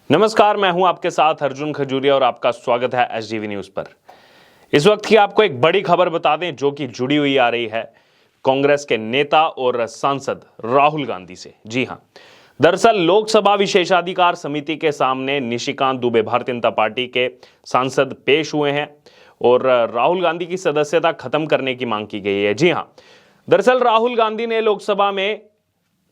नमस्कार, मैं हूं आपके साथ अर्जुन खजूरिया और आपका स्वागत है एसडीवी न्यूज पर। इस वक्त की आपको एक बड़ी खबर बता दें जो कि जुड़ी हुई आ रही है कांग्रेस के नेता और सांसद राहुल गांधी से। जी हां, दरअसल लोकसभा विशेषाधिकार समिति के सामने निशिकांत दुबे भारतीय जनता पार्टी के सांसद पेश हुए हैं और राहुल गांधी की सदस्यता खत्म करने की मांग की गई है। जी हां, दरअसल राहुल गांधी ने लोकसभा में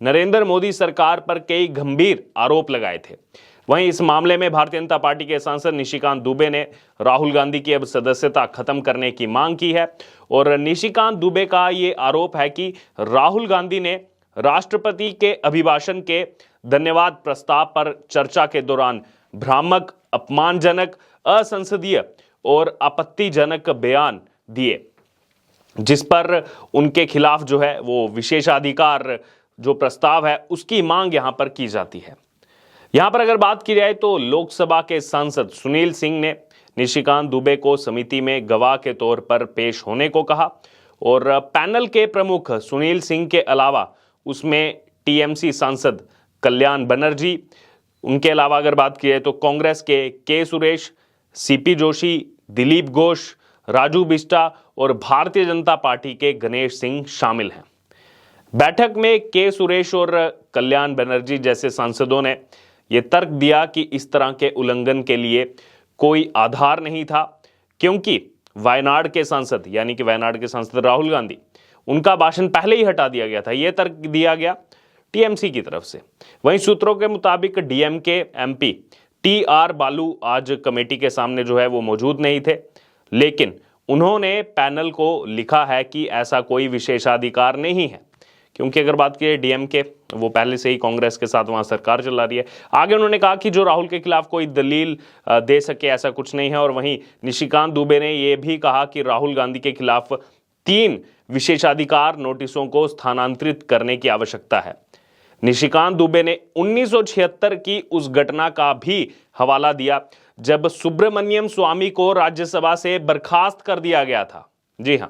नरेंद्र मोदी सरकार पर कई गंभीर आरोप लगाए थे। वहीं इस मामले में भारतीय जनता पार्टी के सांसद निशिकांत दुबे ने राहुल गांधी की अब सदस्यता खत्म करने की मांग की है और निशिकांत दुबे का ये आरोप है कि राहुल गांधी ने राष्ट्रपति के अभिभाषण के धन्यवाद प्रस्ताव पर चर्चा के दौरान भ्रामक, अपमानजनक, असंसदीय और आपत्तिजनक बयान दिए, जिस पर उनके खिलाफ जो है वो विशेषाधिकार जो प्रस्ताव है उसकी मांग यहां पर की जाती है। यहां पर अगर बात की जाए तो लोकसभा के सांसद सुनील सिंह ने निशिकांत दुबे को समिति में गवाह के तौर पर पेश होने को कहा और पैनल के प्रमुख सुनील सिंह के अलावा उसमें टीएमसी सांसद कल्याण बनर्जी, उनके अलावा अगर बात की जाए तो कांग्रेस के सुरेश, सीपी जोशी, दिलीप घोष, राजू बिष्टा और भारतीय जनता पार्टी के गणेश सिंह शामिल हैं। बैठक में के सुरेश और कल्याण बनर्जी जैसे सांसदों ने यह तर्क दिया कि इस तरह के उल्लंघन के लिए कोई आधार नहीं था, क्योंकि वायनाड के सांसद यानी कि वायनाड के सांसद राहुल गांधी, उनका भाषण पहले ही हटा दिया गया था। यह तर्क दिया गया टीएमसी की तरफ से। वहीं सूत्रों के मुताबिक डीएमके एमपी टीआर बालू आज कमेटी के सामने जो है वो मौजूद नहीं थे, लेकिन उन्होंने पैनल को लिखा है कि ऐसा कोई विशेषाधिकार नहीं है, क्योंकि अगर बात की डीएमके वो पहले से ही कांग्रेस के साथ वहां सरकार चला रही है। आगे उन्होंने कहा कि जो राहुल के खिलाफ कोई दलील दे सके ऐसा कुछ नहीं है। और वहीं निशिकांत दुबे ने यह भी कहा कि राहुल गांधी के खिलाफ 3 विशेषाधिकार नोटिसों को स्थानांतरित करने की आवश्यकता है। निशिकांत दुबे ने 1976 की उस घटना का भी हवाला दिया जब सुब्रमण्यम स्वामी को राज्यसभा से बर्खास्त कर दिया गया था। जी हां,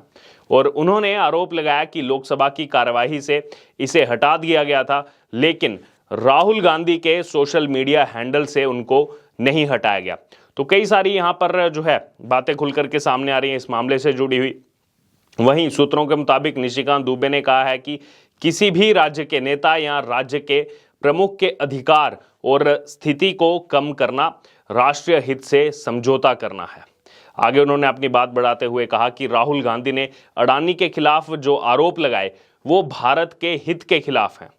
और उन्होंने आरोप लगाया कि लोकसभा की कार्यवाही से इसे हटा दिया गया था, लेकिन राहुल गांधी के सोशल मीडिया हैंडल से उनको नहीं हटाया गया। तो कई सारी यहां पर जो है बातें खुल करके सामने आ रही हैं इस मामले से जुड़ी हुई। वहीं सूत्रों के मुताबिक निशिकांत दुबे ने कहा है कि किसी भी राज्य के नेता या राज्य के प्रमुख के अधिकार और स्थिति को कम करना राष्ट्रीय हित से समझौता करना है। आगे उन्होंने अपनी बात बढ़ाते हुए कहा कि राहुल गांधी ने अडानी के खिलाफ जो आरोप लगाए वो भारत के हित के खिलाफ हैं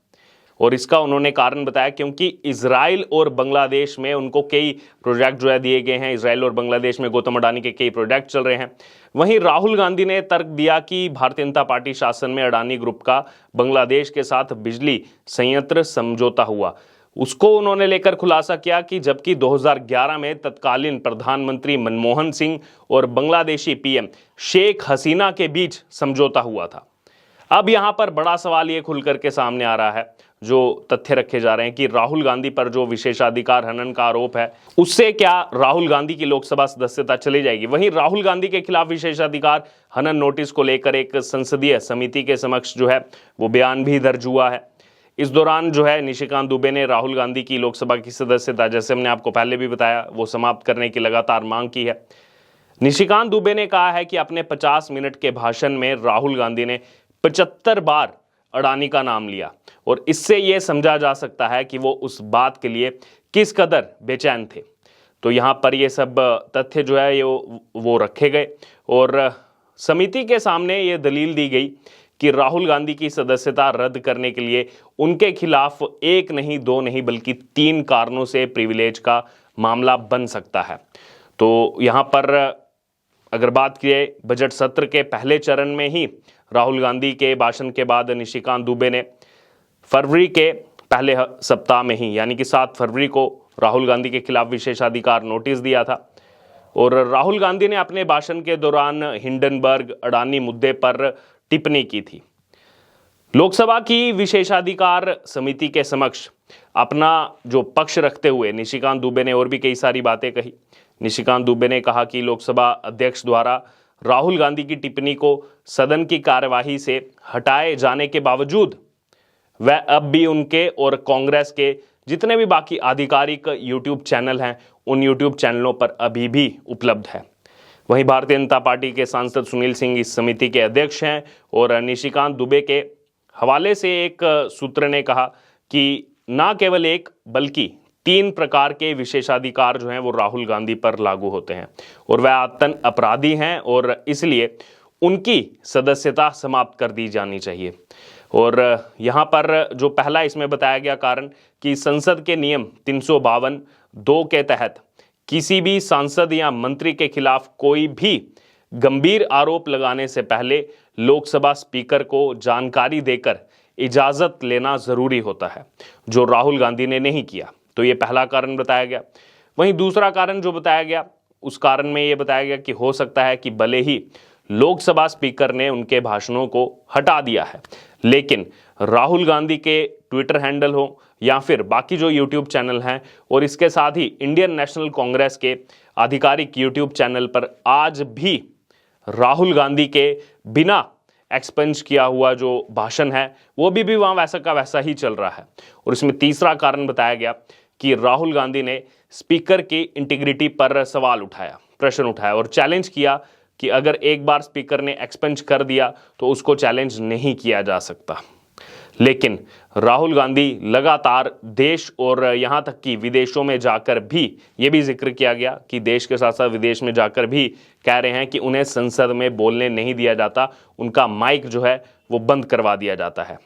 और इसका उन्होंने कारण बताया क्योंकि इजराइल और बांग्लादेश में उनको कई प्रोजेक्ट जो है दिए गए हैं। इजराइल और बांग्लादेश में गौतम अडानी के कई प्रोजेक्ट चल रहे हैं। वहीं राहुल गांधी ने तर्क दिया कि भारतीय जनता पार्टी शासन में अडानी ग्रुप का बांग्लादेश के साथ बिजली संयंत्र समझौता हुआ, उसको उन्होंने लेकर खुलासा किया कि जबकि 2011 में तत्कालीन प्रधानमंत्री मनमोहन सिंह और बांग्लादेशी पीएम शेख हसीना के बीच समझौता हुआ था। अब यहां पर बड़ा सवाल ये खुल करके सामने आ रहा है, जो तथ्य रखे जा रहे हैं कि राहुल गांधी पर जो विशेषाधिकार हनन का आरोप है उससे क्या राहुल गांधी की लोकसभा सदस्यता चली जाएगी। वहीं राहुल गांधी के खिलाफ विशेषाधिकार हनन नोटिस को लेकर एक संसदीय समिति के समक्ष जो है वो बयान भी दर्ज हुआ है। इस दौरान जो है निशिकांत दुबे ने राहुल गांधी की लोकसभा की सदस्यता, जैसे हमने आपको पहले भी बताया, वो समाप्त करने की लगातार मांग की है। निशिकांत दुबे ने कहा है कि अपने 50 मिनट के भाषण में राहुल गांधी ने 75 बार अडानी का नाम लिया और इससे यह समझा जा सकता है कि वो उस बात के लिए किस कदर बेचैन थे। तो यहाँ पर ये सब तथ्य जो है ये वो रखे गए और समिति के सामने ये दलील दी गई कि राहुल गांधी की सदस्यता रद्द करने के लिए उनके खिलाफ 1 नहीं 2 नहीं बल्कि 3 कारणों से प्रिविलेज का मामला बन सकता है। तो यहाँ पर अगर बात की जाए बजट सत्र के पहले चरण में ही राहुल गांधी के भाषण के बाद निशिकांत दुबे ने फरवरी के पहले सप्ताह में ही यानी कि 7 फरवरी को राहुल गांधी के खिलाफ विशेषाधिकार नोटिस दिया था और राहुल गांधी ने अपने भाषण के दौरान हिंडनबर्ग अडानी मुद्दे पर टिप्पणी की थी। लोकसभा की विशेषाधिकार समिति के समक्ष अपना जो पक्ष रखते हुए निशिकांत दुबे ने और भी कई सारी बातें कही। निशिकांत दुबे ने कहा कि लोकसभा अध्यक्ष द्वारा राहुल गांधी की टिप्पणी को सदन की कार्यवाही से हटाए जाने के बावजूद वह अब भी उनके और कांग्रेस के जितने भी बाकी आधिकारिक यूट्यूब चैनल हैं उन यूट्यूब चैनलों पर अभी भी उपलब्ध है। वहीं भारतीय जनता पार्टी के सांसद सुनील सिंह इस समिति के अध्यक्ष हैं और निशिकांत दुबे के हवाले से एक सूत्र ने कहा कि ना केवल एक बल्कि 3 प्रकार के विशेषाधिकार जो हैं वो राहुल गांधी पर लागू होते हैं और वह आतंक अपराधी हैं और इसलिए उनकी सदस्यता समाप्त कर दी जानी चाहिए। और यहाँ पर जो पहला इसमें बताया गया कारण कि संसद के नियम 352(2) के तहत किसी भी सांसद या मंत्री के खिलाफ कोई भी गंभीर आरोप लगाने से पहले लोकसभा स्पीकर को जानकारी देकर इजाजत लेना जरूरी होता है, जो राहुल गांधी ने नहीं किया। तो ये पहला कारण बताया गया। वहीं दूसरा कारण जो बताया गया, उस कारण में ये बताया गया कि हो सकता है कि भले ही लोकसभा स्पीकर ने उनके भाषणों को हटा दिया है, लेकिन राहुल गांधी के ट्विटर हैंडल हो या फिर बाकी जो यूट्यूब चैनल हैं और इसके साथ ही इंडियन नेशनल कांग्रेस के आधिकारिक यूट्यूब चैनल पर आज भी राहुल गांधी के बिना एक्सपेंस किया हुआ जो भाषण है वो भी वहाँ वैसा का वैसा ही चल रहा है। और इसमें तीसरा कारण बताया गया कि राहुल गांधी ने स्पीकर की इंटीग्रिटी पर सवाल उठाया, प्रश्न उठाया और चैलेंज किया कि अगर एक बार स्पीकर ने एक्सपेंस कर दिया तो उसको चैलेंज नहीं किया जा सकता। लेकिन राहुल गांधी लगातार देश और यहाँ तक कि विदेशों में जाकर भी, ये भी जिक्र किया गया कि देश के साथ साथ विदेश में जाकर भी कह रहे हैं कि उन्हें संसद में बोलने नहीं दिया जाता, उनका माइक जो है वो बंद करवा दिया जाता है।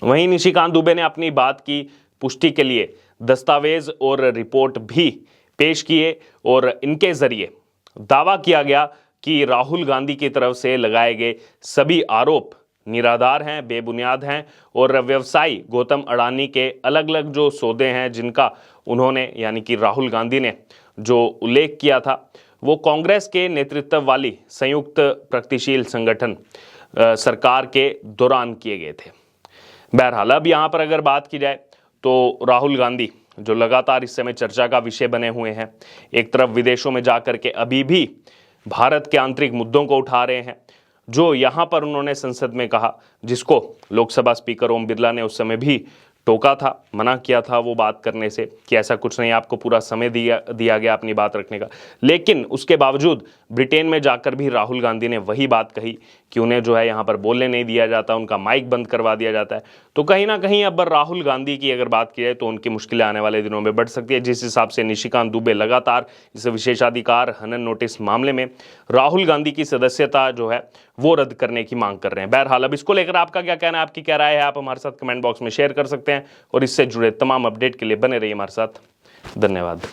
वहीं निशिकांत दुबे ने अपनी बात की पुष्टि के लिए दस्तावेज और रिपोर्ट भी पेश किए और इनके जरिए दावा किया गया कि राहुल गांधी की तरफ से लगाए गए सभी आरोप निराधार हैं, बेबुनियाद हैं और व्यवसायी गौतम अडानी के अलग अलग जो सौदे हैं जिनका उन्होंने यानी कि राहुल गांधी ने जो उल्लेख किया था वो कांग्रेस के नेतृत्व वाली संयुक्त प्रगतिशील संगठन सरकार के दौरान किए गए थे। बहरहाल अब यहाँ पर अगर बात की जाए तो राहुल गांधी जो लगातार इस समय चर्चा का विषय बने हुए हैं, एक तरफ विदेशों में जाकर के अभी भी भारत के आंतरिक मुद्दों को उठा रहे हैं, जो यहाँ पर उन्होंने संसद में कहा, जिसको लोकसभा स्पीकर ओम बिरला ने उस समय भी टोका था, मना किया था वो बात करने से कि ऐसा कुछ नहीं, आपको पूरा समय दिया गया अपनी बात रखने का। लेकिन उसके बावजूद ब्रिटेन में जाकर भी राहुल गांधी ने वही बात कही कि उन्हें जो है यहाँ पर बोलने नहीं दिया जाता, उनका माइक बंद करवा दिया जाता है। तो कहीं ना कहीं अब राहुल गांधी की अगर बात की जाए तो उनकी मुश्किलें आने वाले दिनों में बढ़ सकती है। जिस हिसाब से निशिकांत दुबे लगातार इस विशेषाधिकार हनन नोटिस मामले में राहुल गांधी की सदस्यता जो है वो रद्द करने की मांग कर रहे हैं। बहरहाल अब इसको लेकर आपका क्या कहना है, आपकी क्या राय है, आप हमारे साथ कमेंट बॉक्स में शेयर कर सकते हैं और इससे जुड़े तमाम अपडेट के लिए बने रहिए हमारे साथ। धन्यवाद।